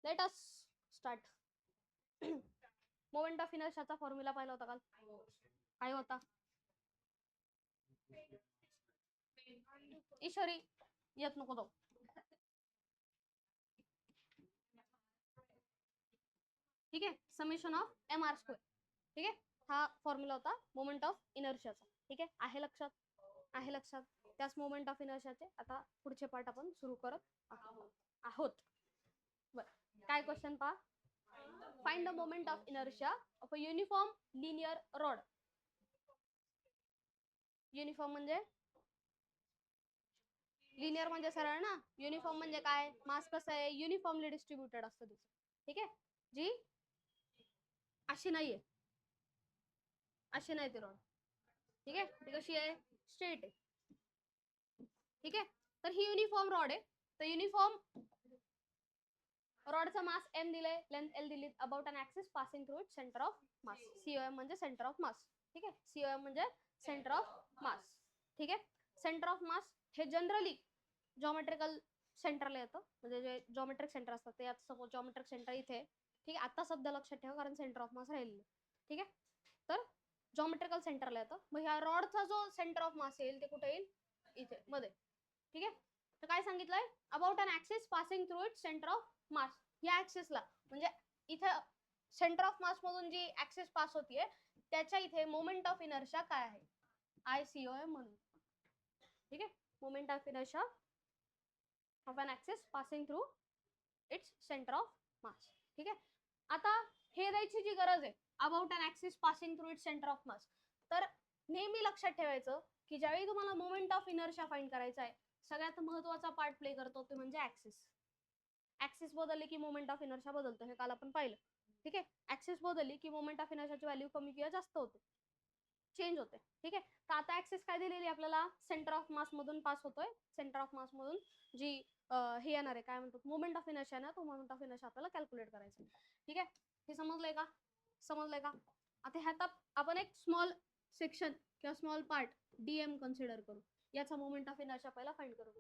Late us start. Moment of इनर्शियाचा formula पाहिला होता काल? काय होता? ईश्वरी येत नको तो. ठीक आहे, summation of M R square. ठीक आहे, हा फॉर्म्युला होता मोमेंट ऑफ इनर्शियाचा. ठीक आहे, आहे लक्षात? आहे लक्षात. त्याच मोमेंट ऑफ इनर्शियाचे आता पुढचे पार्ट आपण सुरू करत आहोत. बर, काय क्वेश्चन पहा. Find the moment of inertia of a uniform linear rod. Uniform म्हणजे लिनियर म्हणजे सरळ ना. युनिफॉर्म म्हणजे काय? मास कसं आहे? युनिफॉर्मली डिस्ट्रीब्युटेड असतं त्याचं. ठीक आहे, जी अशी नाहीये, अशी नाही ती रॉड. ठीक आहे, ती कशी आहे? स्ट्रेट आहे. ठीक आहे, तर ही युनिफॉर्म रॉड आहे. तर युनिफॉर्म रॉडचा मास एम दिलाय, लेंथ एल दिली, about an axis passing through it centre of mass. COM म्हणजे सेंटर ऑफ मास. ठीक आहे, सीओएम म्हणजे सेंटर ऑफ मास. ठीक आहे, सेंटर ऑफ मास हे जनरली जॉमेट्रिकल सेंटरला येतं. म्हणजे जे जॉमेट्रिक सेंटर असतात ते, आता सपोज जॉमेट्रिक सेंटर इथे. ठीक आहे, आता सध्या लक्षात ठेवा कारण सेंटर ऑफ मास राहिलेलं. ठीक आहे, तर जॉमेट्रिकल सेंटरला येतं. मग ह्या रॉडचा जो सेंटर ऑफ मास येईल ते कुठे येईल? इथे मध्ये. ठीक आहे, तर काय सांगितलंय? About an axis passing through it centre of mass. या ऍक्सिसला म्हणजे इथं सेंटर ऑफ मास मधून जी ऍक्सिस पास होतीये त्याच्या इथे मोमेंट ऑफ इनर्शिया काय आहे? ICOM म्हणून. ठीक आहे, moment of inertia of an axis passing through its centre of mass. ठीक आहे, आता हे द्यायची जी गरज आहे, about an axis passing through its centre of mass, तर नेहमी लक्षात ठेवायचं की ज्यावेळी तुम्हाला मोमेंट ऑफ इनर्शिया फाइंड करायचा आहे, सगळ्यात महत्वाचा पार्ट प्ले करतो ते म्हणजे ऍक्सिस. ऍक्सिस बदलली की मोमेंट ऑफ इनर्शिया बदलतो, हे काल आपण पाहिलं. ठीक आहे, ऍक्सिस बदलली की मोमेंट ऑफ इनर्शियाची व्हॅल्यू कमी किंवा जास्त होते, चेंज होते. ठीक आहे, तर आता ऍक्सिस काय दिलेली आपल्याला? सेंटर ऑफ मास मधून पास होतोय. सेंटर ऑफ मास मधून जी हे येणार आहे, काय म्हणतो, मोमेंट ऑफ इनर्शिया ना, तो मोमेंट ऑफ इनर्शिया आपल्याला कॅल्क्युलेट करायचं. ठीक आहे, हे समजलंय का? समजलंय का? आता ह्यात आपण एक स्मॉल सेक्शन किंवा स्मॉल पार्ट डीएम कन्सिडर करू. याचा मोमेंट ऑफ इनर्शिया पहिला फाइंड करू.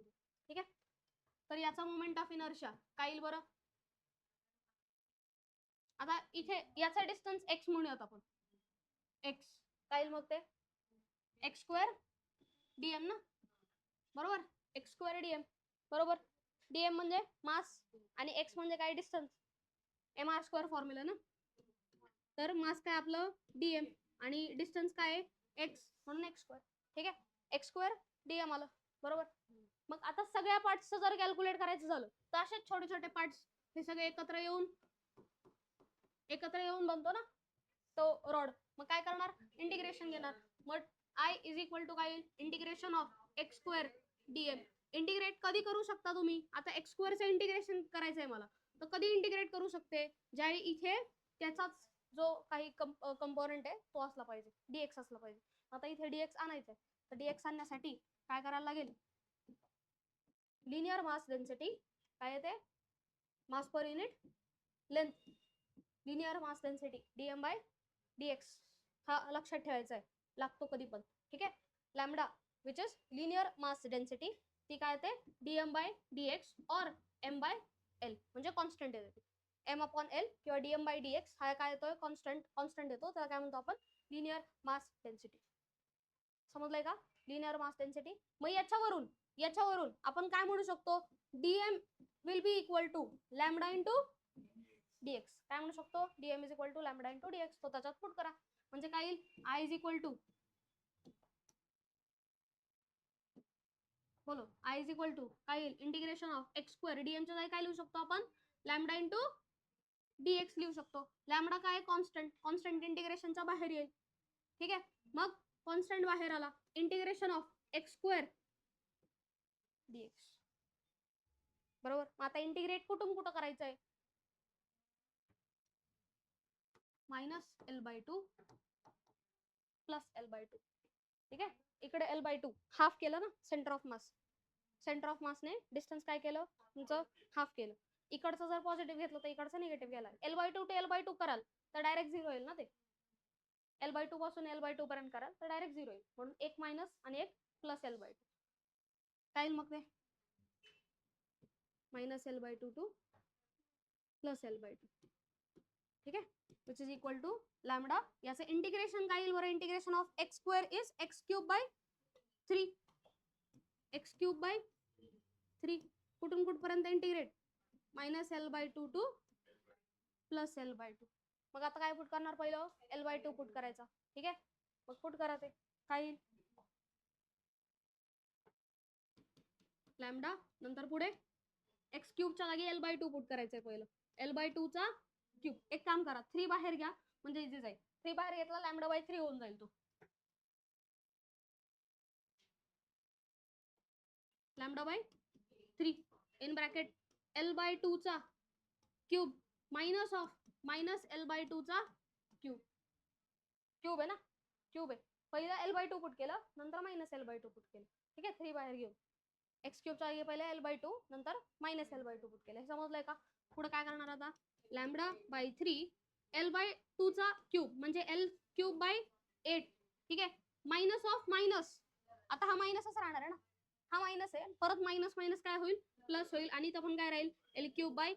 ठीक आहे, तर याचा मोमेंट ऑफ इनर्शिया काय येईल बरं? आता इथे याचा डिस्टन्स एक्स म्हणूयात आपण. एक्स काय येईल मग? ते एक्स स्क्वेअर डीएम ना, बरोबर? एक्स स्क्वेअर डीएम, बरोबर. डीएम म्हणजे मास आणि एक्स म्हणजे काय? Distance. M R square formula ना. तर मास काय आपलं? डीएम आणि डिस्टन्स काय आहे? एक्स, म्हणून एक्स स्क्वेअर. ठीक आहे, एक्स स्क्वेअर डीएम आलं, बरोबर. मग आता सगळ्या पार्ट्सचं जर कॅल्क्युलेट करायचं झालं तर असेच छोटे छोटे पार्ट्स हे सगळे एकत्र येऊन बनतो ना तो रॉड. मग काय करणार? इंटिग्रेशन घेणार. मग I इज इक्वल टू काय? Integration of x square DM. Integrate कधी करू शकता तुम्ही? आता एक्स स्क्वेअरचं इंटिग्रेशन करायचंय मला, तर कधी इंटिग्रेट करू शकते? ज्यावेळी इथे त्याचाच जो काही कंपोनेंट आहे तो असला पाहिजे, डीएक्स असला पाहिजे. आता इथे डीएक्स आणायचंय, तर डीएक्स आणण्यासाठी काय करायला लागेल? लिनियर मास डेन्सिटी काय येते? Mass per unit length. Linear mass density dm by dx हा लक्षात ठेवायचा आहे, लागतो कधी पण. ठीक आहे, lambda which is linear mass density, ती काय येते? डीएम बाय डीएक्स और एम बाय एल म्हणजे कॉन्स्टंट येते. एम अपॉन एल किंवा डीएम बाय डीएक्स हा काय येतोय? कॉन्स्टंट येतो, त्याला काय म्हणतो आपण? Linear mass density. समजलंय का? Linear mass density. मग याच्यावरून आपण काय म्हणू शकतो? Dm will be equal to lambda into dx. काय म्हणू शकतो? Dm is equal to lambda into dx. तो त्याच्यात पुट करा, म्हणजे काय येईल? आय इज इक्वल टू, बोलो, आय इज इक्वल टू काय येईल? इंटिग्रेशन ऑफ एक्स स्क्वेअर डीएमच्या जागी काय लिहू शकतो आपण? लॅम्बडा इंटू डीएक्स लिहू शकतो. लॅम्बडा काय? कॉन्स्टंट. कॉन्स्टंट इंटिग्रेशनच्या बाहेर येईल. ठीक आहे, मग कॉन्स्टंट बाहेर आला, integration of x square dx, बरोबर. मग आता इंटिग्रेट कुठून कुठं करायचंय? Minus L by two plus L by two. ठीक आहे, इकडे एल बाय टू हाफ केलं ना centre of mass. Centre of मासने डिस्टन्स काय केलं तुमचं? हाफ केलं. इकडचं जर पॉझिटिव्ह घेतलं तर इकडचं निगेटिव्ह गेला. एल बाय टू ते एल बाय टू कराल तर डायरेक्ट झिरो येईल ना ते. एल बाय टू पासून एल बाय टू पर्यंत कराल तर डायरेक्ट झिरो येईल, म्हणून एक मायनस आणि एक प्लस एल बाय टू. काय येईल मग ते? Minus L by two to plus L/2. ठीक आहे, which is equal to lambda. याचं इंटिग्रेशन काय येईल बरं? Integration of x square is x³/3. x³/3 कुठून कुठपर्यंत integrate? -L/2 to plus L/2. मग आता काय पुट करणार? पहिलं L/2 पुट करायचा. ठीक आहे, मग पुट करा ते काय येईल? लॅमडा, नंतर पुढे x³ च्या जागी L/2 पुट करायचंय पहिलं. L/2 चा क्यूब. एक काम करा, 3 बाहेर घ्या म्हणजे इझी जाईल. 3 बाहेर घेतला λ/3 होऊन जाईल तो. λ/3 इन ब्रॅकेट L/2 चा क्यूब मायनस L/2 चा क्यूब. क्यूब आहे ना, क्यूब आहे. पहिलं L/2 पुट केलं, नंतर -L/2 पुट केलं. ठीक आहे, 3 बाहेर घेऊ. x³ च्या जागी पहिले L/2 नंतर -L/2 पुट केलं. हे समजलंय का? पुढे काय करणार आता? λ/3 L/2 चा क्यूब म्हणजे L³/8. ठीक आहे, मायनस. आता हा मायनसच राहणार आहे ना, हा मायनस आहे, परत मायनस काय होईल? प्लस होईल. आणि इथं पण काय राहील? L³/8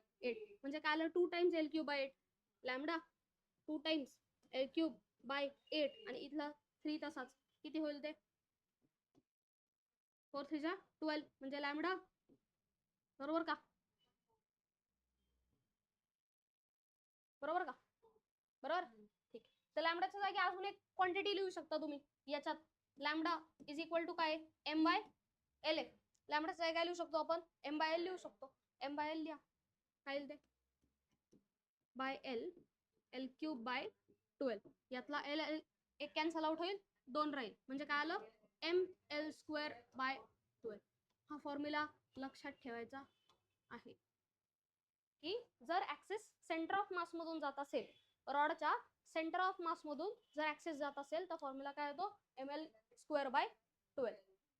म्हणजे काय आलं? 2 times L³/8. Lambda 2 times L³/8 आणि इथला 3 तसाच. किती होईल ते? 4 3 जा 12 म्हणजे लॅमडा. बरोबर का? बरोबर. ठीक. तर लॅमडाच्या जागी अजून एक क्वांटिटी लिहू शकता तुम्ही याच्यात. लॅमडा इज इक्वल टू काय? M/L. लॅमडाच्या जागी काय लिहू शकतो आपण? M/L लिहू शकतो. M/L लिहा. काय येईल ते? L L³/12. यातला L एक कॅन्सल आउट होईल, 2 राहील म्हणजे काय आलं? ML²/12. हा फॉर्म्युला लक्षात ठेवायचा आहे की जर ऍक्सिस सेंटर ऑफ मास मधून जात असेल, रॉडच्या सेंटर ऑफ मास मधून जर ऍक्सिस जात असेल तर फॉर्म्युला काय होतो? ML²/12.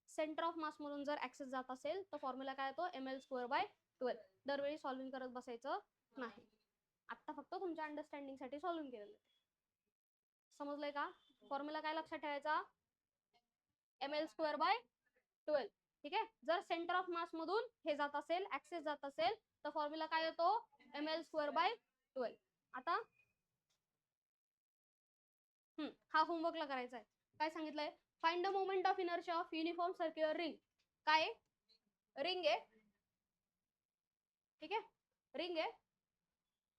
सेंटर ऑफ मास मधून जर ऍक्सिस जात असेल तर फॉर्म्युला काय होतो? ML²/12. दरवेळी सॉल्व्हिंग करत बसायचं नाही. आता फक्त तुमच्या अंडरस्टँडिंग साठी सॉल्व्हिंग केलेलं. समजलंय का? फॉर्म्युला काय लक्षात ठेवायचा? ML²/12. ठीक आहे, जर सेंटर ऑफ मास मधून हे जात असेल, ऍक्सिस जात असेल तर फॉर्म्युला काय येतो? ML²/12. आता हा होमवर्कला करायचा आहे. काय सांगितलंय? Find the moment of inertia of uniform circular ring. काय? रिंग आहे. ठीक आहे, रिंग आहे.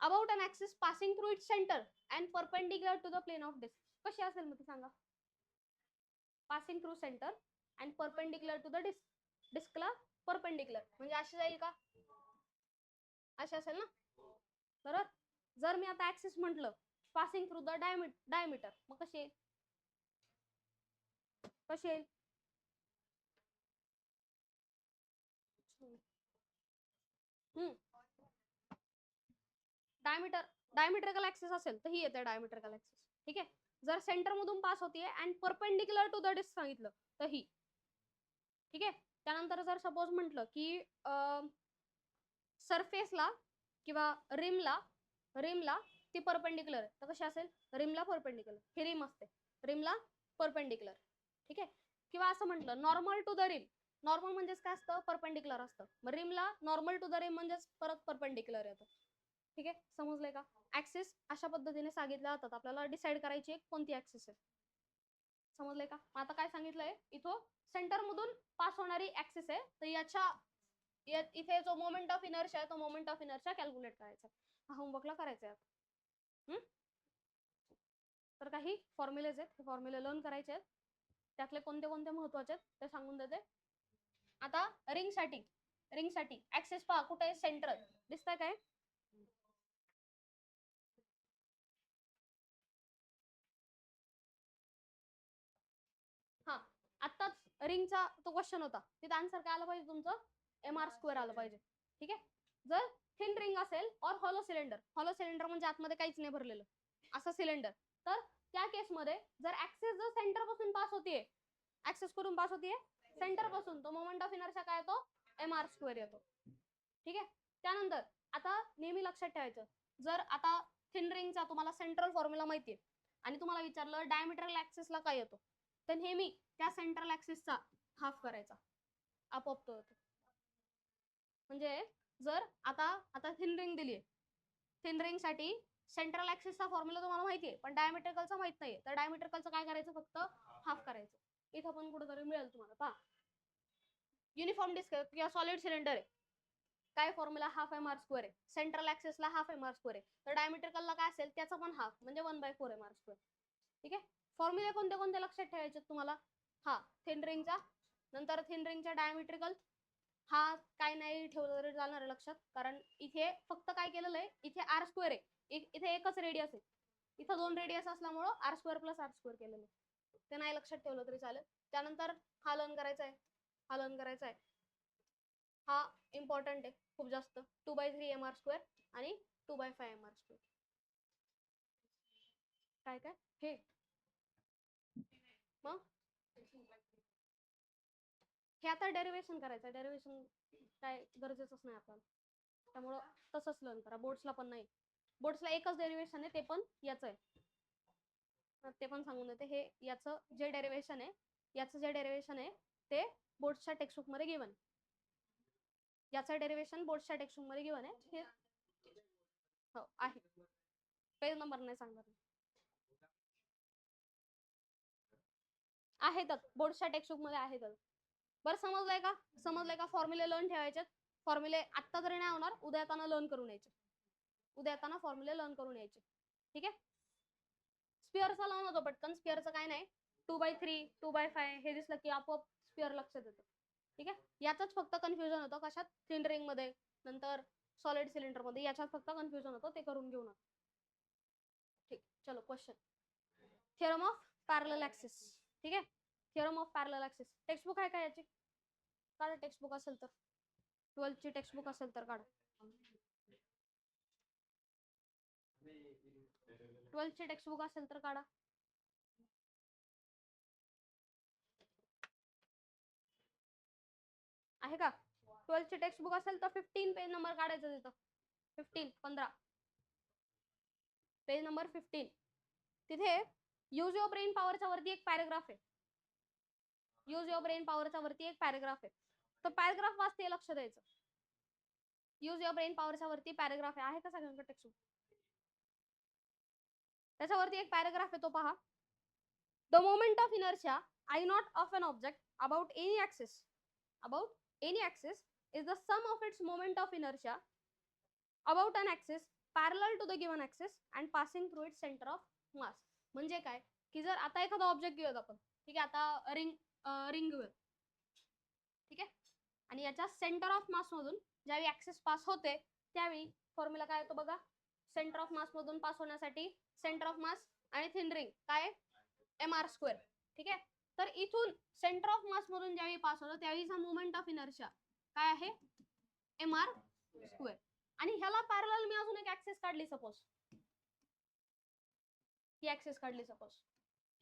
About an axis passing through its centre and perpendicular to the plane of disc. कशी असेल मग ती सांगा? Passing through centre and perpendicular to the disc. डिस्कला परपेंडिक्युलर म्हणजे अशी जाईल का? अशी असेल ना, बरोबर. जर मी आता ऍक्सिस म्हटलं पासिंग थ्रू द डायमीटर, मग कशी येईल? कशी येईल? डायमीटरकल ऍक्सिस असेल तर ही येते डायमीटरकल ऍक्सिस. ठीक आहे, जर सेंटर मधून पास होतीये and perpendicular to the disc सांगितलं तर ही. ठीक आहे, त्यानंतर जर सपोज म्हटलं की सरफेसला किंवा रिमला ती परपेंडिक्युलर तर कशी असेल? रिमला परपेंडिक्युलर. ही रिम असते, रिमला परपेंडिक्युलर. ठीक आहे, किंवा असं म्हटलं normal to the rim. Normal म्हणजेच काय असतं? परपेंडिक्युलर असतं. मग रिमला नॉर्मल टू द रिम म्हणजेच परत परपेंडिक्युलर येतं. ठीक आहे, समजलंय का? ऍक्सिस अशा पद्धतीने सांगितल्या जातात. आपल्याला डिसाइड करायची कोणती ऍक्सिस आहे. समजलंय का? आता काय सांगितलंय? इथं सेंटर मधून पास होणारी ऍक्सिस आहे, तर याच्या इथे जो मोमेंट ऑफ इनर्शिया आहे तो मोमेंट ऑफ इनर्शिया कॅल्क्युलेट करायचा. हा होमवर्कला करायचा आहे. तर काही फॉर्म्युलेज आहेत, फॉर्म्युले लर्न करायचे आहेत. त्यातले कोणते कोणते महत्वाचे आहेत ते सांगून देते. आता रिंग साठी ऍक्सिस पहा कुठे आहे? सेंटर दिसतंय काय? हा, आताच रिंगचा तो क्वेश्चन होता, तिथं आन्सर काय आलं पाहिजे तुमचं? MR² आलं पाहिजे. ठीक आहे, जर थिन रिंग असेल और हॉलो सिलेंडर म्हणजे आतमध्ये काहीच नाही भरलेलं असं सिलेंडर, तर त्या केसमध्ये जर ऍक्सिस जर सेंटर पासून पास होतीये, ऍक्सिस करून पास होतीये सेंटर पासून, तो मोमेंट ऑफ इनर्शिया काय येतो? MR² येतो. ठीक आहे, त्यानंतर आता नेहमी लक्षात ठेवायचं, जर आता थिन रिंगचा तुम्हाला सेंट्रल फॉर्म्युला माहितीये आणि तुम्हाला विचारलं डायमीटरल ऍक्सिसला काय येतो, तर नेहमी त्या सेंट्रल ऍक्सिसचा हाफ करायचा, आपोआप तो येतो. म्हणजे जर आता थिन रिंग दिलीये थिन रिंग साठी सेंट्रल ऍक्सिसचा फॉर्म्युला तुम्हाला माहिती आहे, पण डायमेट्रिकलचा माहित नाहीये. तर डायमेट्रिकलचं काय करायचं, फक्त हाफ करायचं. इथं पण कुठेतरी मिळेल तुम्हाला. पहा, युनिफॉर्म डिस्क किंवा सॉलिड सिलेंडर आहे, काय formula half M R square आहे. सेंट्रल ऍक्सिसला हाफ एम आर स्क्वेअर आहे, तर डायमेट्रिकलला काय असेल त्याचा पण हाफ म्हणजे 1/4 एम आर स्क्वेअर. ठीक आहे. फॉर्म्युले कोणते कोणते लक्षात ठेवायचे तुम्हाला. हा, थिन रिंगचा, नंतर थिन रिंगचा डायमेट्रिकल. हा काय नाही ठेवलं तरी जाणार आहे लक्षात, कारण इथे फक्त काय केलेलं आहे, इथे आर स्क्वेअर आहे, इथे एकच रेडियस आहे, इथं 2 रेडियस असल्यामुळं R square plus R square केलेलं आहे. ते नाही लक्षात ठेवलं तरी चालेल. त्यानंतर हा लर्न करायचा आहे, हा लर्न करायचा आहे. हा इम्पॉर्टंट आहे खूप जास्त. 2/3 एम आर स्क्वेअर आणि 2/5 एम आर स्क्वेअर. काय काय हे मग हे आता डेरिव्हेशन करायचं. डेरिव्हेशन काय गरजेचंच नाही आपल्याला, त्यामुळं तसंच लर्न करा. बोर्ड्सला पण नाही, बोर्ड्सला एकच डेरिव्हेशन आहे, ते पण याचं आहे. ते पण सांगून देते, हे याचं जे डेरिव्हेशन आहे, याचं जे डेरिव्हेशन आहे ते बोर्ड्सच्या टेक्स्टबुक मध्ये गिवन. याचं डेरिव्हेशन बोर्ड्सच्या टेक्स्टबुक मध्ये गिवन आहे. हे हो आहे, पेज नंबर नाही सांगणार, आहेतच बोर्ड्सच्या टेक्स्टबुक मध्ये आहेतच. बरं समजलंय का, समजलंय का. फॉर्म्युले लर्न ठेवायचे. फॉर्म्युले आत्ता तरी नाही होणार, उद्या येताना लर्न करून यायचे, उद्या येताना फॉर्म्युले लर्न करून यायचे. ठीक आहे. स्पिअरचा लर्न होतो पटकन. स्पिअरचं काय नाही, 2/3 2/5 हे दिसलं की आपोआप स्पिअर लक्षात येतं. ठीक आहे. याचाच फक्त कन्फ्युजन होतं कशात, थिन रिंग मध्ये नंतर सॉलिड सिलेंडर मध्ये, याच्यात फक्त कन्फ्युजन होतं, ते करून घेऊ नका. ठीक, चलो question. Theorem of parallel axis. ठीक आहे. Theorem of parallel axis. Textbook आहे का याची, काढा टेक्स्टबुक असेल तर, 12th ची टेक्स्टबुक असेल तर काढा. 12th ची टेक्स्टबुक असेल तर काढा. आहे का. 12th ची टेक्स्टबुक असेल तर 15 पेज नंबर काढायचं तिथं. 15 पेज नंबर 15. तिथे यूज युअर ब्रेन पॉवरच्या वरती एक पॅराग्राफ आहे. यूज युअर ब्रेन पॉवरच्या वरती एक पॅराग्राफ आहे. तर पॅराग्राफ वाचते लक्ष द्यायचं. यूज युअर ब्रेन पॉवरच्या वरती पॅराग्राफ आहे का सगळ्यांकडे टेक्स्टबुक. त्याच्यावरती एक पॅराग्राफ आहे, तो पहा. The moment of inertia I naught of an object about any axis is the sum of its moment of inertia about an axis parallel to the given axis and passing through its center of mass. म्हणजे काय की जर आता एखादा object घेऊयात आपण, ठीक आहे, आता रिंग घेऊयात, ठीक आहे, आणि याच्या सेंटर ऑफ मास मधून ज्यावेळी ऍक्सिस पास होते त्यावेळी फॉर्म्युला काय होतो बघा. सेंटर ऑफ मास मधून पास होण्यासाठी सेंटर ऑफ मास आणि थिन रिंग काय एम आर स्क्वेअर. ठीक आहे. तर इथून सेंटर ऑफ मास मधून ज्यावेळी पास होतो त्यावेळीचा मोमेंट ऑफ इनर्शिया काय आहे, एम आर स्क्वेअर. आणि ह्याला पॅरलल मी अजून एक ऍक्सिस काढली सपोज, ही ऍक्सिस काढली सपोज,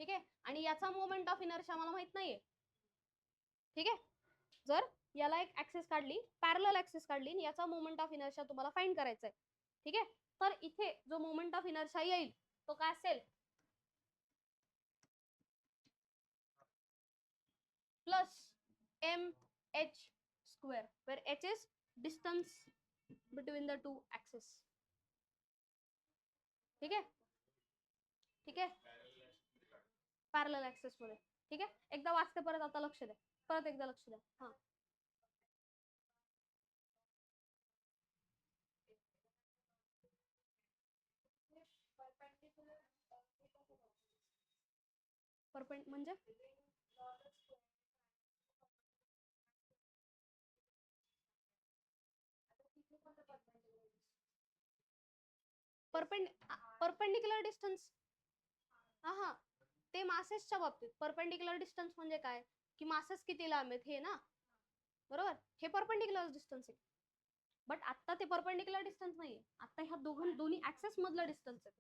ठीक आहे, आणि याचा मोमेंट ऑफ इनर्शिया मला माहित नाहीये. ठीक आहे. जर याला एक ऍक्सिस काढली, पॅरलल ऍक्सिस काढली, आणि याचा मोमेंट ऑफ इनर्शिया तुम्हाला फाइंड करायचा आहे. ठीक आहे. तर इथे जो मोमेंट ऑफ इनर्शिया येईल तो काय असेल, plus M H square, where h is distance between the two axes. ठीक आहे. ठीक आहे. पॅरलल ऍक्सिस मध्ये. ठीक आहे. एकदा वाचते परत, आता लक्ष द्या, परत एकदा लक्ष द्या. हा, परपेंड म्हणजे परपेंडिक्युलर डिस्टन्स. हा, ते मासेसच्या बाबतीत परपेंडिक्युलर डिस्टन्स म्हणजे काय की मासेस किती लांब आहेत हे ना, बरोबर, हे परपेंडिक्युलर डिस्टन्स आहे. बट आता ते परपेंडिक्युलर डिस्टन्स नाहीये, आता ह्या दोन्ही ऍक्सेस मधला डिस्टन्स आहे.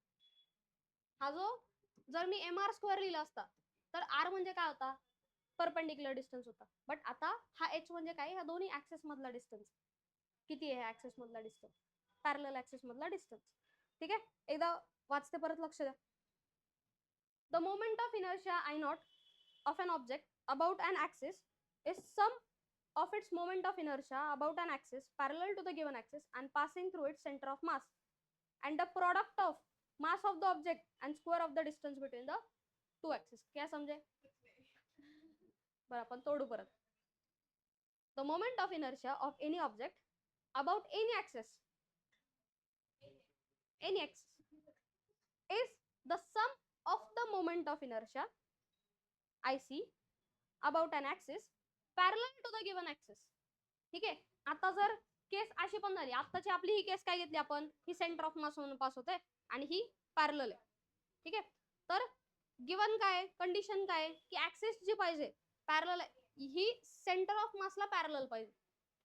हा जो जर मी एम आर स्क्वेअर लिहिला असता तर आर म्हणजे काय होता, परपेंडिक्युलर डिस्टन्स होता. बट आता हा एच म्हणजे काय, ह्या दोन्ही ऍक्सेस मधला डिस्टन्स किती आहे, ऍक्सेस मधला डिस्टन्स, पॅरलल ऍक्सेस मधला डिस्टन्स. ठीक आहे. एकदा वाचते परत, लक्ष द्या. The moment of inertia I naught of an object about an axis is sum of its moment of inertia about an axis parallel to the given axis and passing through its center of mass and the product of mass of the object and square of the distance between the two axes. क्या समझे? बरं आपण तोडू परत. The moment of inertia of any object about any axis is the sum of the moment of inertia IC about an axis parallel to the given axis. ठीक आहे. आता जर केस अशी पण झाली, आताची आपली ही केस काय घेतली आपण, ही सेंटर ऑफ मास म्हणून पास होते आणि ही पॅरलल आहे. ठीक आहे. तर गिवन काय कंडिशन काय की ऍक्सिस जी पाहिजे पॅरलल ही सेंटर ऑफ मासला पॅरलल पाहिजे.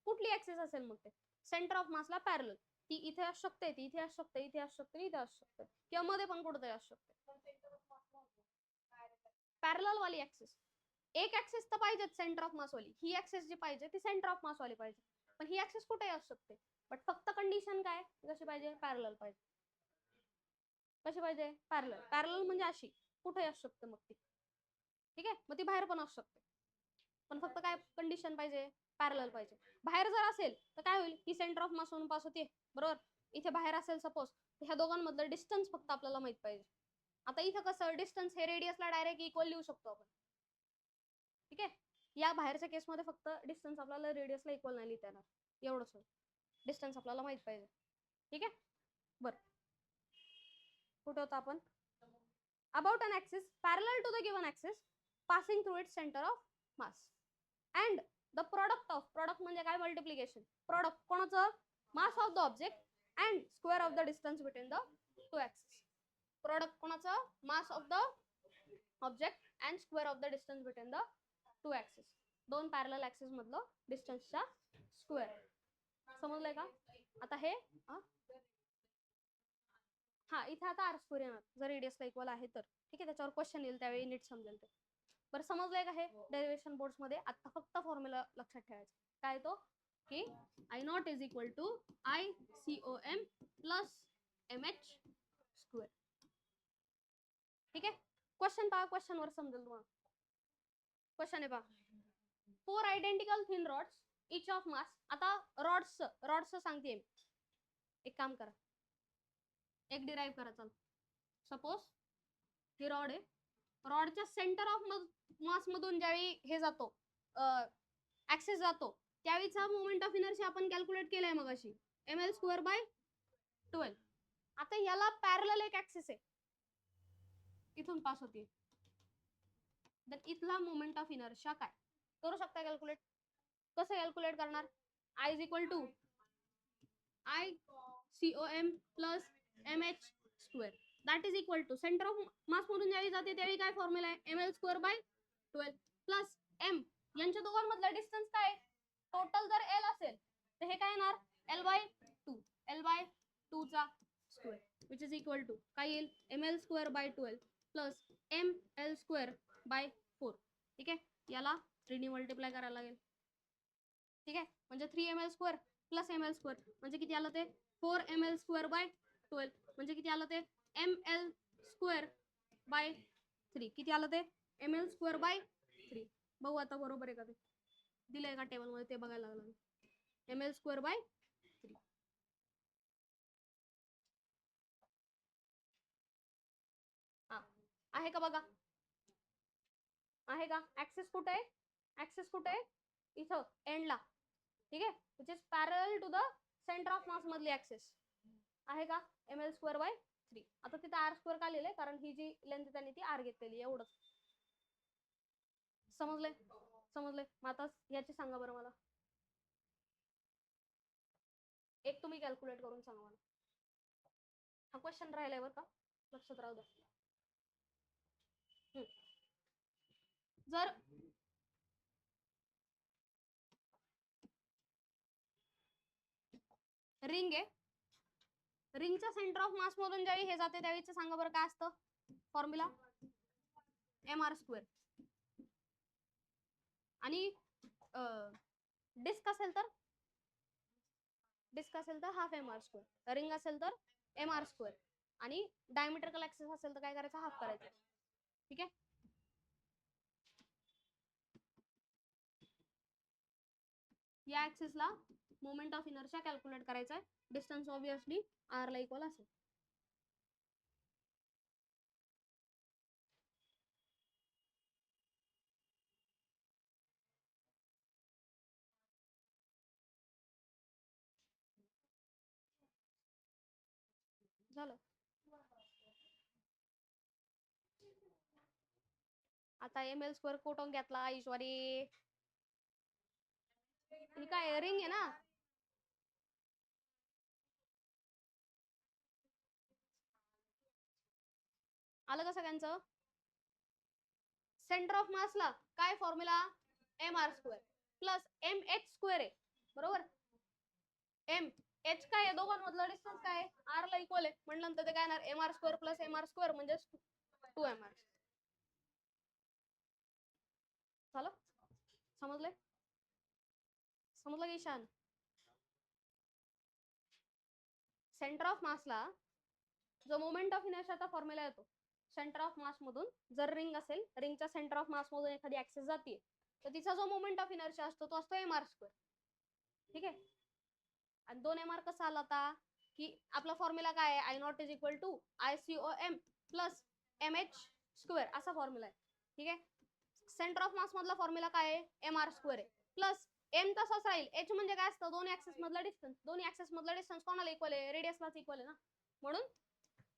कुठली ऍक्सिस असेल मग ते सेंटर ऑफ मासला पॅरलल. ती इथे असू शकते, ती इथे असू शकते, इथे असू शकते, इथे असू शकते किंवा मध्ये पण कुठेतरी असू शकते. पॅरलल वाली ऍक्सिस एक ऍक्सिस तर पाहिजे सेंटर ऑफ मास वाली. ही ऍक्सिस जी पाहिजे ती सेंटर ऑफ मास वाली पाहिजे. पण ही ऍक्सिस कुठेही असू शकते. बट फक्त कंडिशन काय कशी पाहिजे पॅरलल पाहिजे. कशी पाहिजे पॅरलल. पॅरलल म्हणजे अशी कुठेही असू शकते मग ती. ठीक आहे. मग ती बाहेर पण असू शकते. पण फक्त काय कंडिशन पाहिजे पॅरलल पाहिजे. बाहेर जर असेल तर काय होईल, ही सेंटर ऑफ मास म्हणून पास होते बरोबर. इथे बाहेर असेल सपोज तर ह्या दोघांमधलं डिस्टन्स फक्त आपल्याला माहित पाहिजे. आता इथं कसं डिस्टन्स हे रेडियसला डायरेक्ट इक्वल लिहू शकतो आपण. ठीक आहे. या बाहेरच्या केसमध्ये फक्त डिस्टन्स आपल्याला रेडियसला इक्वल नाही लिहिता येणार. एवढंच डिस्टन्स आपल्याला माहित पाहिजे. ठीक आहे. बरं कुठे होता आपण, about an axis parallel to the given axis passing through its centre of mass and the product of, product म्हणजे काय मल्टिप्लिकेशन, प्रोडक्ट कोणाचं mass of the object and square of the distance between the two axis. Product कोणाचं mass of the object and square of the distance between the two axis. दोन parallel axis मधलं डिस्टन्सचा square. समजलंय का. आता हे हा इथे आता आर स्क्वेअर येणार जर रेडियसला इक्वल आहे तर. ठीक आहे. त्याच्यावर क्वेश्चन येईल त्यावेळी नीट समजेल ते. बरं समजलंय का हे डेरिव्हेशन बोर्ड्स मध्ये. आता फक्त फॉर्म्युला लक्षात ठेवायचा काय तो की I naught is equal to ICOM plus MH square. ठीक आहे. क्वेश्चन पहा, क्वेश्चन वर समजेल तुम्हाला. क्वेश्चन आहे पहा, 4 identical thin rods each of mass. आता रॉड्स सांगते एक काम करा, एक डिराइव्ह करा. चल सपोज ही रॉड आहे. रॉडच्या सेंटर ऑफ मास मधून ज्यावेळी हे जातो ऍक्सिस जातो त्यावेळीचा मोमेंट ऑफ इनर्शिया आपण कॅल्क्युलेट केलाय मग अशी ml स्क्वेअर बाय 12. आता याला पॅरलल एक ऍक्सिस आहे इथून पास होते. तर इथला मोमेंट ऑफ इनर्शिया काय करू शकता कॅल्क्युलेट. कसं कॅल्क्युलेट करणार, I is equal to ICOM plus MH square that is equal to centre of mass मधून ज्यावेळी जाते त्यावेळी काय फॉर्म्युला आहे ml square by 12 plus m. यांच्या दोघांमधला डिस्टन्स काय टोटल जर l असेल तर हे काय येणार l बाय 2 चा square which is equal to काय येईल ml square by 12 plus ml square by 4. ठीक आहे. याला 3 ने मल्टिप्लाय करायला लागेल. ठीक आहे. म्हणजे 3ml square plus ml square म्हणजे किती आलं ते 4ml स्क्वेअर बाय 12 म्हणजे किती आलं ते ml स्क्वेअर बाय 3. किती आलं ते ml स्क्वेअर बाय 3. बघू आता बरोबर आहे का ते दिलंय का टेबल मध्ये ते बघायला लागलं. ml square bye 3. हा आहे का बघा, आहे का. ऍक्सिस कुठे आहे, ऍक्सिस कुठे आहे इथं एंडला. ठीक आहे. Which is parallel to the centre of mass मधली ऍक्सिस आहे का ml स्क्वेअर बाय 3. आता तिथे r स्क्वेअर का लिहिलंय कारण ही जी लेंथ त्यांनी ती r घेतलेली एवढंच. समजले समजले. मग आता याची सांगा बरं मला, एक तुम्ही कॅल्क्युलेट करून सांगा मला. हा क्वेश्चन राहिलाय बरं का, लक्षात राहू द्या. जर रिंग आहे, रिंगच्या सेंटर ऑफ मास मधून ज्यावेळी हे जाते त्यावेळी सांगा बरं काय असतं फॉर्म्युला mr स्क्वेअर. आणि डिस्क असेल तर हाफ mr स्क्वेअर. रिंग असेल तर mr स्क्वेअर आणि डायमीटरकल ऍक्सिस असेल तर काय करायचं हाफ करायचं. ठीक आहे. या ऍक्सिसला मोमेंट ऑफ इनर्शिया कॅल्क्युलेट करायचा आहे. डिस्टन्स ऑब्विसली r ला इक्वल असेल. झालं. आता ml स्क्वेअर कुठून घेतला ईश्वरी? काय रिंग आहे ना. आलं का सगळ्यांचं? सेंटर ऑफ मासला काय formula? M R square plus M H square आहे बरोबर. एम एच काय आहे? दोघांमधलं डिस्टन्स काय आहे? आर ला इक्वल आहे म्हटल्यानंतर ते काय येणार? M R square plus M R square म्हणजे 2 mr. झालं? समजलंय? समजलं की ईशान? सेंटर ऑफ मासला जो मोमेंट ऑफ इनर्शियाचा फॉर्म्युला येतो सेंटर ऑफ मास मधून, जर रिंग असेल रिंगच्या सेंटर ऑफ मास मधून एखादी ऍक्सिस जाते तर तिचा जो मोमेंट ऑफ इनर्शिया असतो तो असतो एम आर स्क्वेअर. ठीक आहे. आणि 2 mr कसा आला होता की आपला फॉर्म्युला काय आहे? I naught is equal to ICOM plus M H square असा फॉर्म्युला आहे. ठीक आहे. सेंटर ऑफ मास मधला फॉर्म्युला काय आहे? एम आर स्क्वेअर आहे प्लस एम तसाच राहील. एच म्हणजे काय असतं? दोन्ही ऍक्सिस मधला डिस्टन्स. दोन्ही ऍक्सिस मधला डिस्टन्स कोणाला इक्वल आहे? रेडियसलाच इक्वल आहे ना, म्हणून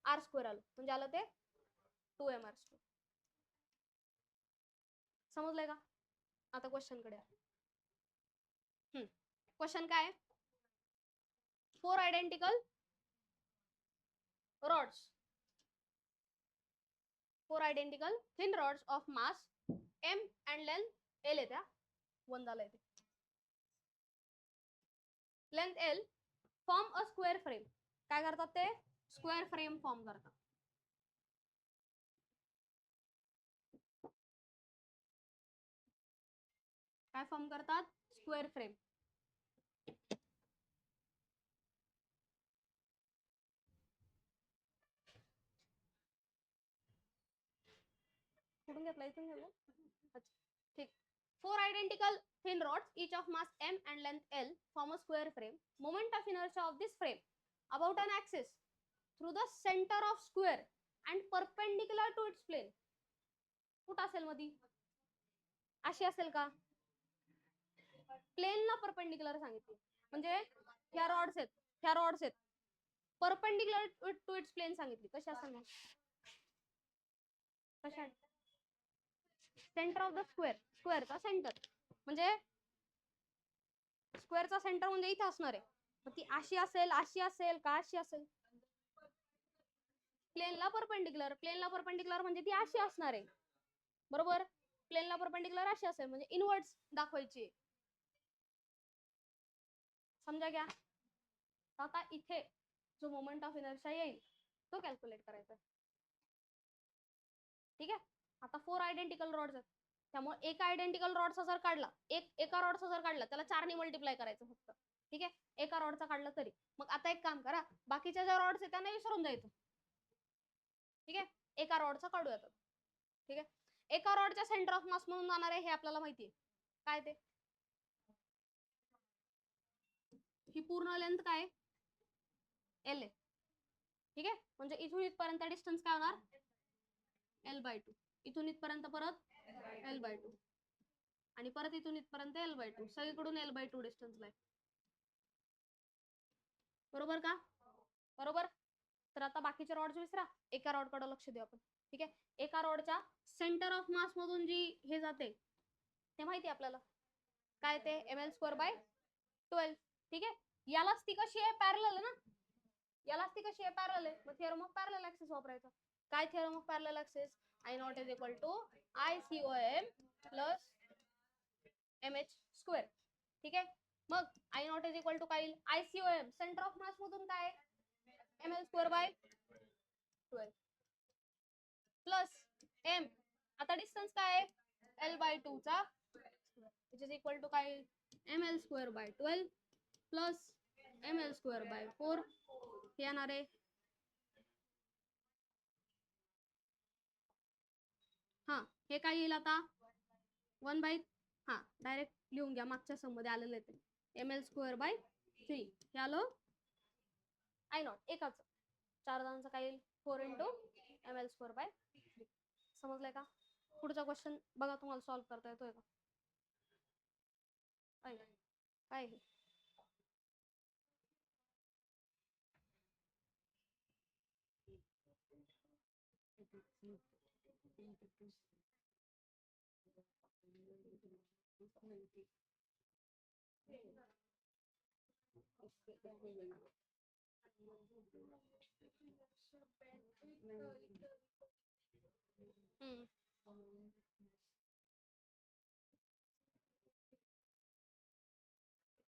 आर स्क्वेअर आलं म्हणजे आलं ते 2 mr स्क्वेअर. समजलंय का? आता क्वेश्चन कडे. क्वेश्चन काय? 4 identical rods, 4 identical thin rods of mass m and length l येत्या 1 झालं येते. Length l form a square frame. काय करतात ते? स्क्वेअर फ्रेम फॉर्म करतात. काय फॉर्म करतात? Square frame. कुठून घेतला? इथून घेतला. ठीक. 4 identical thin rods, each of mass m and length l, form a square frame. Moment of inertia of this frame about an axis through the center of square and perpendicular to its plane. कुठं असेल मधी? अशी असेल का? प्लेनला perpendicular सांगितली म्हणजे ह्या रॉड्स आहेत परपेंडिक्युलर टू इट्स प्लेन सांगितली. कशी असेल? कशा? Centre of the square. स्क्वेअरचा सेंटर म्हणजे स्क्वेअरचा सेंटर म्हणजे इथे असणार आहे. मग ती अशी असेल का अशी असेल? प्लेनला परपेंडिक्युलर. प्लेनला परपेंडिक्युलर म्हणजे ती अशी असणार आहे बरोबर. प्लेनला परपेंडिक्युलर अशी असेल म्हणजे इनवर्ड्स दाखवायची. समजा घ्या. आता इथे जो मोमेंट ऑफ इनर्शिया येईल तो कॅल्क्युलेट करायचा. ठीक आहे. आता 4 आयडेंटिकल रॉड्स आहेत त्यामुळे एका आयडेंटिकल रॉडचा जर काढला एका रॉडचा जर काढला त्याला 4 ने मल्टिप्लाय करायचं फक्त. ठीक आहे. एका रॉडचा काढला तरी. मग आता एक काम करा, बाकीच्या ज्या रॉड्स आहेत त्यांना विसरून जायचं. ठीक आहे. एका रॉडचा काढूया. ठीक आहे. एका रॉडच्या सेंटर ऑफ मास म्हणून जाणार आहे हे आपल्याला माहिती आहे. काय ते? ही पूर्ण लेंथ काय? एल आहे. ठीक आहे. म्हणजे इथून इथपर्यंत डिस्टन्स काय होणार? L/2. इथून इथपर्यंत परत L/2 आणि परत इथून इथपर्यंत L/2. सगळीकडून L/2 डिस्टन्स आहे. बरोबर का? बरोबर. तर आता बाकीचे रॉड्स विसरा, एका रॉड कडे लक्ष देऊ आपण. ठीक आहे. एका रॉडच्या सेंटर ऑफ मास मधून जी हे जाते ते माहिती आपल्याला काय? ते ml²/12. ठीक आहे. यालाच ती कशी आहे? पॅरलल ना. यालाच ती कशी आहे? पॅरलल आहे. मग थिअरम ऑफ पॅरलल ऍक्सिस वापरायचा. काय theorem of parallel axis? I naught is equal to ICOM plus MH². ठीक आहे. मग I naught is equal to काय? ICOM सेंटर ऑफ मास मधून काय? ml²/12 plus m. आता डिस्टन्स काय आहे? L/2 चा which is equal to काय? ml²/12 प्लस ml²/4 हे येणार आहे. हा हे काय येईल आता? 1/, हा डायरेक्ट लिहून घ्या, मागच्या सम मध्ये आलेलं आहे ते ml²/3 हे आलं. I नॉट एकाच 4 जणांचं काय येईल? 4 × ml²/3. समजलंय का? पुढचा क्वेश्चन बघा तुम्हाला सॉल्व्ह करता येतोय का? काय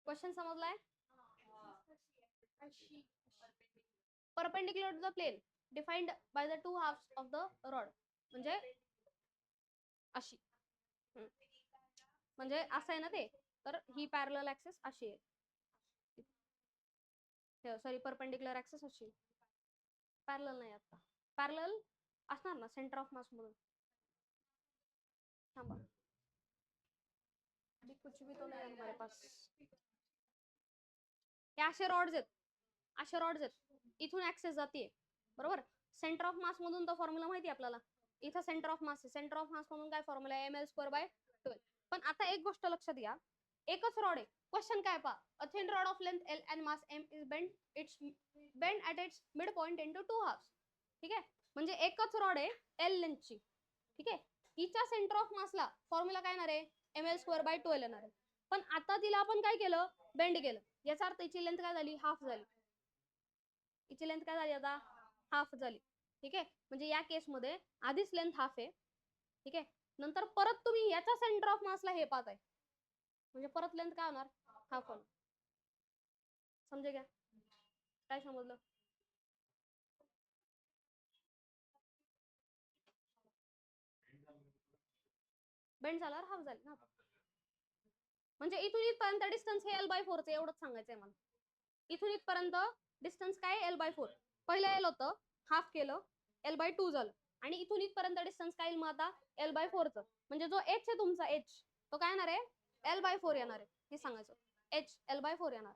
क्वेश्चन समजलाय? Perpendicular to the plane defined by the two halves of the rod म्हणजे अशी म्हणजे असं आहे ना ते, तर ही पॅरलल ऍक्सिस अशी आहे, सॉरी परपेंडिक्युलर ऍक्सिस अशी, पॅरलल नाही आता, पॅरलल असणार ना सेंटर ऑफ मास म्हणून. थांबा, अभी कुछ भी तो नहीं है हमारे पास. हे असे रॉड्स आहेत, असे रॉड्स आहेत, इथून ऍक्सेस जाते बरोबर. सेंटर ऑफ मास मधून तो फॉर्म्युला माहिती आपल्याला, इथं सेंटर ऑफ मास आहे, सेंटर ऑफ मास मधून काय फॉर्म्युला आहे, ml²/12. पण आता एक गोष्ट लक्षात घ्या, एकच रॉड आहे. क्वेश्चन काय पहा, a thin rod of length L and mass M is bent at its midpoint into two halves. ठीक आहे, म्हणजे एकच रॉड आहे L लेंथची. ठीक आहे, हिच्या सेंटर ऑफ मासला फॉर्म्युला काय येणार आहे, ml²/12 येणार आहे. पण आता तिला आपण काय केलं, बेंड केलं, याचा अर्थ हिची लेंथ काय झाली, हाफ झाली. हिची लेंथ काय झाली आता, हाफ झाली. ठीक आहे, म्हणजे या केस मध्ये आधीच लेंथ हाफ आहे. ठीक आहे, नंतर परत तुम्ही याचा सेंटर ऑफ मासला हे पाहताय, म्हणजे परत लेंथ काय होणार, हाफ होणार. समजे का, काय समजलं? बेंड झाल्यावर हाफ झाली ना. म्हणजे इथून इथपर्यंत डिस्टन्स हे L/4 चं, एवढंच सांगायचंय मला. इथून इथपर्यंत डिस्टन्स काय L/4, पहिलं L होतं, हाफ केलं L/2 झालं, आणि इथून इथपर्यंत डिस्टन्स काय येईल मग आता, L/4 चं. म्हणजे जो H आहे तुमचा, H तो काय येणार आहे, L/4 येणार आहे, हे सांगायचं. H L/4 येणार.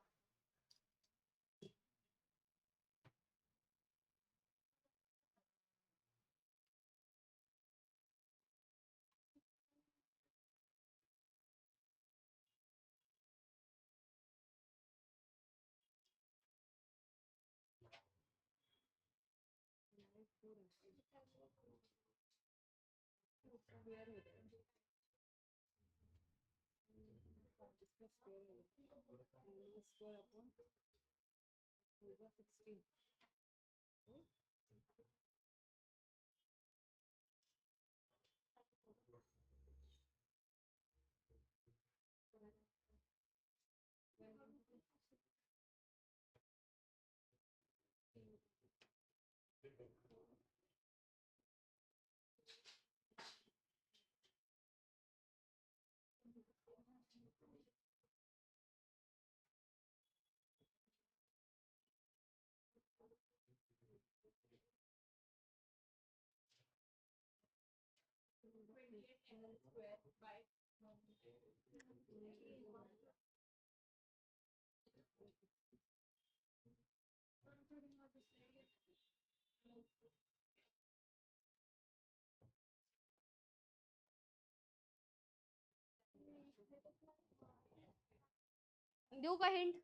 देऊ का हिंट,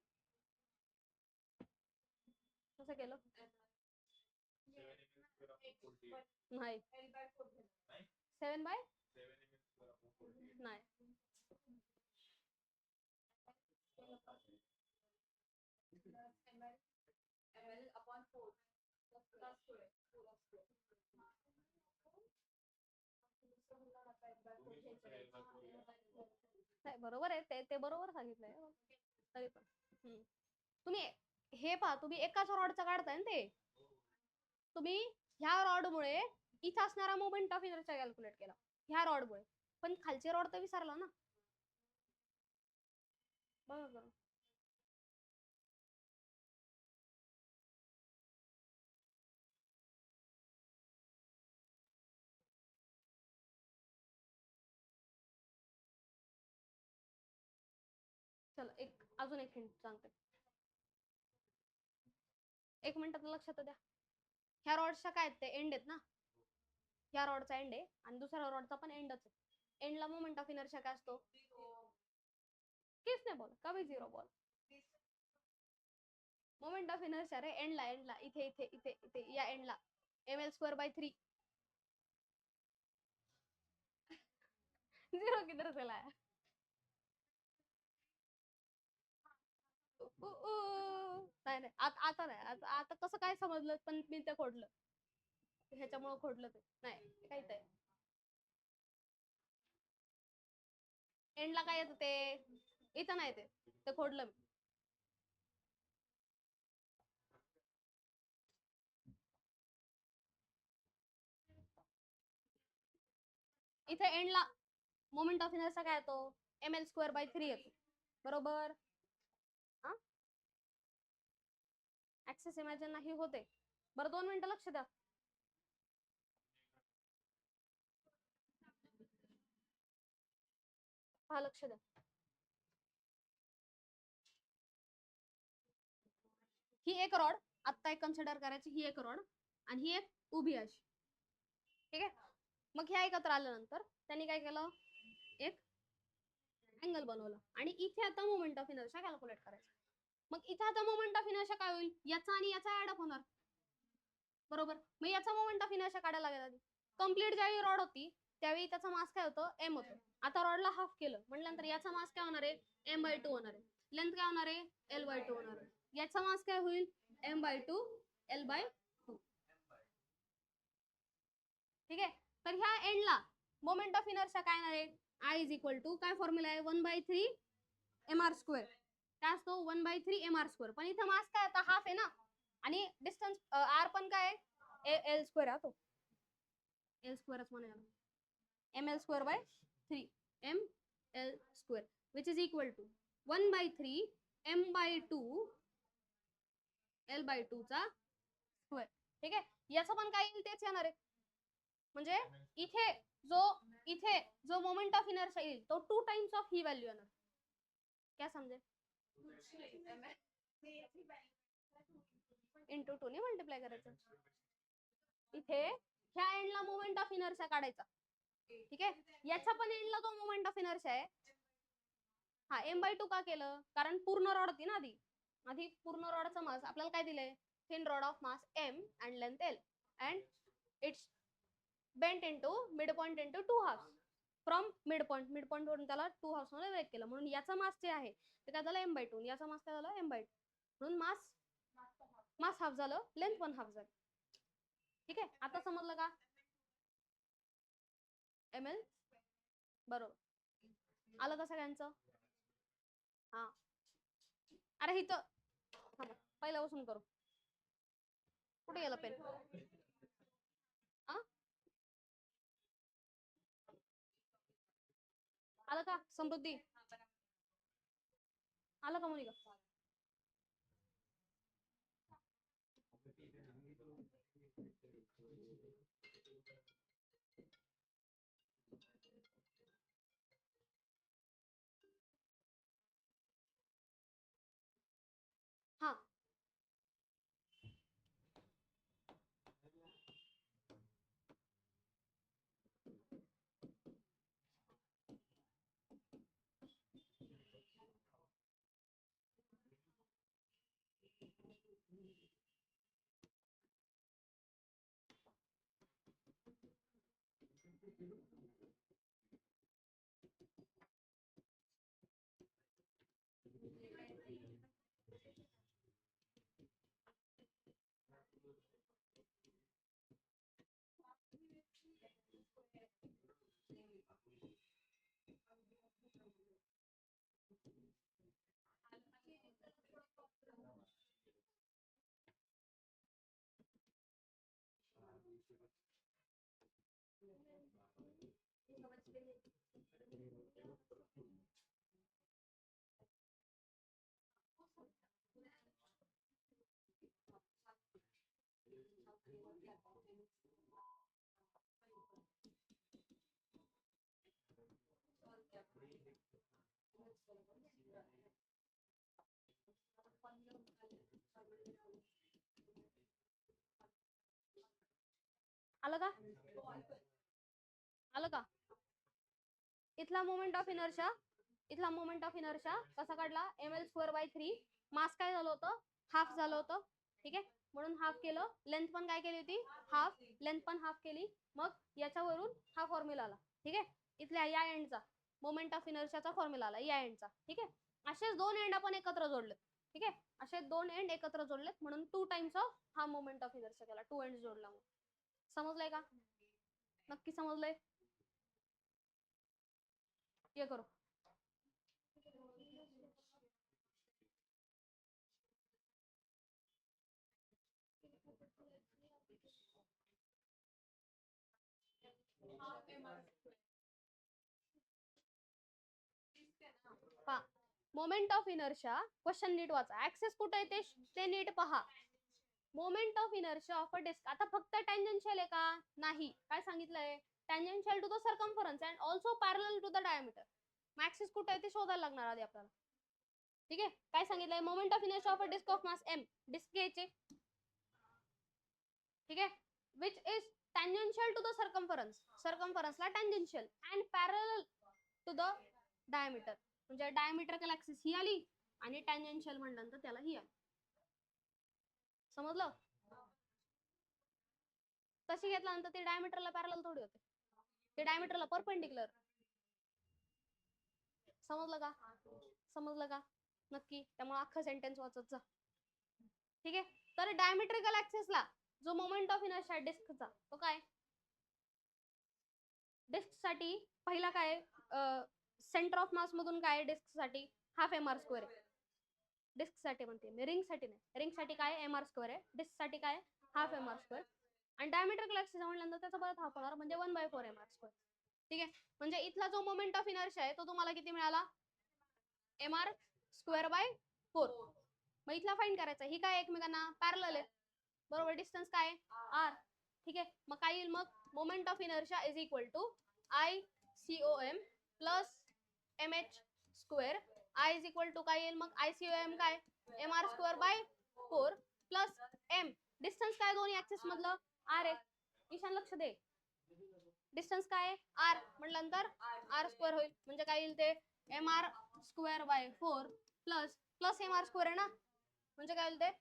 कसं केलं, नाही 7/, नाही बरोबर आहे, ते बरोबर सांगितलंय तरी पण. तुम्ही हे पहा, तुम्ही एकाच रॉडचा काढताय ना ते, तुम्ही ह्या रॉड मुळे इथं असणारा मोमेंट ऑफ इनर्शिया कॅल्क्युलेट केला ह्या रॉड मुळे, पण खालचे रॉड तर विसरला ना. बघा, चला अजून एक हिंट सांगते, एक मिनिटात लक्षात द्या. ह्या रॉडच्या काय ते एंड आहेत ना, ह्या रॉडचा एंड आहे आणि दुसऱ्या रॉडचा पण एंडच आहे. एंडला मोमेंट ऑफ इनर्शिया काय असतो, किसने बोला, कभी झिरो बोल, मोमेंट ऑफ इनर्शिया रे एंडला, इथे इथे इथे इथे या एंडला ml²/3 0 किधर से लाया? नाही नाही आता नाही आता कसं काय समजलं पण मी ते खोडलं ह्याच्यामुळे खोडलं ते नाही काहीच आहे एंडला काय येतं ते इथं नाही ते खोडलं मी इथे एंडला मोमेंट ऑफ इनर्शिया काय येतो ml²/3 येतो बरोबर ऍक्सेस इमॅजिन नाही होते बरं 2 मिनिटं लक्ष द्या हा लक्ष द्या ही एक रॉड आत्ता एक कन्सिडर करायची ही एक रॉड आणि ही एक उभी अशी ठीक आहे मग ह्या एकत्र आल्यानंतर त्यांनी काय केलं एक अँगल बनवलं आणि इथे आता मोमेंट ऑफ इनर्शिया कॅल्क्युलेट करायचं मग इथे आता मोमेंट ऑफ इनर्शिया काय होईल याचा आणि याचा ऍड अप होणार बरोबर मग याचा मोमेंट ऑफ इनर्शिया काढायला लागेल आधी कम्प्लीट ज्यावेळी रॉड होती त्यावेळी त्याचा मास काय होतं एम होतं आता रॉडला हाफ केलं म्हटल्यानंतर याचा मास काय होणार आहे m/2 होणार आहे लेंथ काय होणार आहे l/2 होणार आहे याचा मास काय होईल m/2 l/2 ठीक आहे तर ह्या एंडला मोमेंट ऑफ इनर्शिया काय येणार आहे I इज इक्वल टू काय फॉर्म्युला आहे 1/3 mr². काय असतो 1/3 mr². पण इथं मास काय आता हाफ आहे ना आणि डिस्टन्स r पण काय l² आहे तो l² म्हणायला ml²/3 ml² which is equal to 1/3 m/2 l/2 चा स्क्वेअर ठीक आहे याचं पण काय येईल तेच येणार आहे म्हणजे इथे जो मोमेंट ऑफ इनर्शिया येईल तो 2 टाइम्स ऑफ ही व्हॅल्यू येणार क्या समझे इंटू 2 ने मल्टिप्लाय करायचं इथे ह्या एंडला मोमेंट ऑफ इनर्शिया काढायचा ठीक आहे याच्या पण एंडला तो मोमेंट ऑफ इनर्शिया आहे हा m/2 का केलं कारण पूर्ण रॉड होती ना आधी पूर्ण रॉडचा मास आपल्याला काय दिलंय thin rod of mass m and length l and it's bent into midpoint into 2 halves from midpoint वरून त्याला 2 halves मध्ये ब्रेक केलं म्हणून याचा मास जे आहे ते काय झालं m/2 याचा मास काय झाला m/2 म्हणून मास हाफ झालं लेंथ पण हाफ झाली ठीक आहे आता समजलं का ml बरोबर आलं का सगळ्यांचं हा अरे इथं पहिला बसून करू कुठे गेलं पेन आलं का समृद्धी आलं का मोनिका हा आलं का आलं का इथला मोमेंट ऑफ इनर्शिया कसा काढला ml²/3 मास काय झालं होतं हाफ झालं होतं ठीक आहे म्हणून हाफ केलं लेंथ पण काय केली होती हाफ लेंथ पण हाफ केली मग याच्यावरून हा फॉर्म्युला आला ठीक आहे इथल्या या एंडचा मोमेंट ऑफ इनर्शियाचा फॉर्म्युला आला या एंडचा. ठीक आहे, असेच दोन एंड आपण एकत्र जोडलेत. ठीक आहे, असे दोन एंड एकत्र जोडलेत म्हणून 2 टाइम्स ऑफ हा मोमेंट ऑफ इनर्शिया केला. 2 एंड जोडला. समजलंय का? नक्की समजलंय? ये करू. मोमेंट ऑफ इनर्शिया क्वेश्चन नीट वाचा. ऍक्सेस कुठे येते ते नीट पहा. Moment of inertia of a disc. आता फक्त टँजेन्शियल आहे का? नाही. काय सांगितलंय? Tangential to the circumference and also parallel to the diameter. Axes कुठे आहे ते शोधायला लागणार आधी आपल्याला. ठीक आहे, काय सांगितलंय? Moment of inertia of a disc of mass m. Disc घ्यायचे. ठीक आहे, which is tangential to the circumference. सर्कम्फरन्सला tangential and parallel to the diameter. म्हणजे डायमीटरकल ऍक्सिस ही आली आणि टँजेन्शियल म्हणल्यानंतर त्याला ही आली. समजलं? तशी घेतल्यानंतर ते डायमीटरला पॅरलल थोडी होते, ते डायमीटरला परपेंडिक्युलर. समजलं का? समजलं का? नक्की. त्यामुळे अख्खा सेंटेन्स वाचत जा. ठीक आहे, तर डायमेट्रिकल ऍक्सिसला जो मोमेंट ऑफ इनर्शिया डिस्कचा तो काय? डिस्क साठी पहिला काय? सेंटर ऑफ मास मधून काय डिस्क साठी? हाफ mr स्क्वेअर आहे. डिस्क साठी म्हणते मी, रिंग साठी नाही. रिंग साठी काय? mr स्क्वेअर आहे. डिस्क साठी काय? Half mr square. आणि डायमेट्रिकल ऍक्सिस म्हटल्यानंतर त्याचा परत हाफ होणार म्हणजे 1/4 mr स्क्वेअर. ठीक आहे, म्हणजे इथला जो मोमेंट ऑफ इनर्शिया आहे तो तुम्हाला किती मिळाला? mr square by 4. मग इथला फाइंड करायचा. ही काय एकमेकांना पॅरलल आहे बरोबर. डिस्टन्स काय? r. ठीक आहे, मग काय येईल? मग moment of inertia is equal to ICOM plus mh square. I is equal to काय येईल? मग ICOM काय? mr square by 4 plus m. Distance काय दोन्ही ऍक्सिस मधलं? r आहे. ईशान लक्ष दे. डिस्टन्स काय? r म्हटल्यानंतर r स्क्वेअर होईल. म्हणजे काय येईल ते? mr square by 4 plus plus mr square आहे ना, म्हणजे काय होईल ते?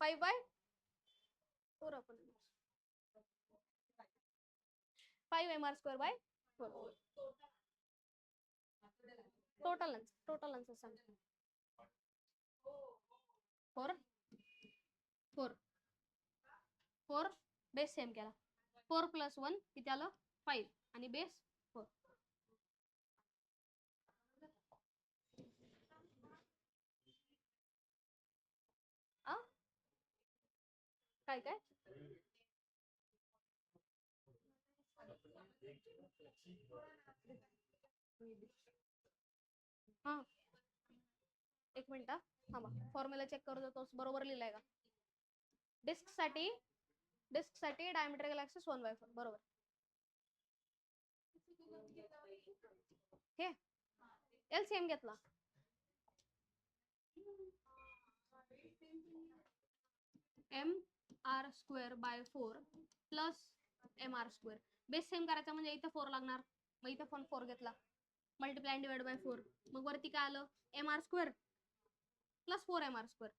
5/4 आपण 5 mr square by 4. Total answer सांग. 4 बेस सेम केला. 4 + 1 किती आलं? 5 आणि बेस 4. काय काय? हा, एक मिनिट थांबा, फॉर्म्युला चेक करू देतो बरोबर लिहिलाय का. डिस्क साठी डायमेट्रिकल ऍक्सिस 1/4 बरोबर. हे LCM घेतला. mr square by 4 plus mr square. Base same करायचा म्हणजे इथे 4 लागणार. मग इथे पण 4 घेतला. Multiply and divide by 4. मग वरती काय आलं? mr square plus 4mr square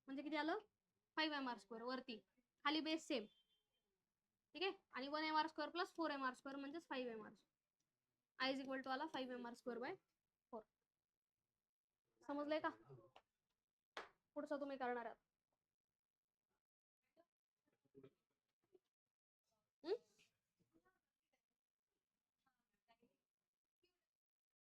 म्हणजे किती आलं? 5mr स्क्वेअर वरती. खाली बेस सेम. ठीक आहे, आणि 1mr square plus 4mr square म्हणजे 5mr. I is equal to आला 5mr स्क्वेअर बाय 4. समजलंय का? पुढचं तुम्ही करणार आहात.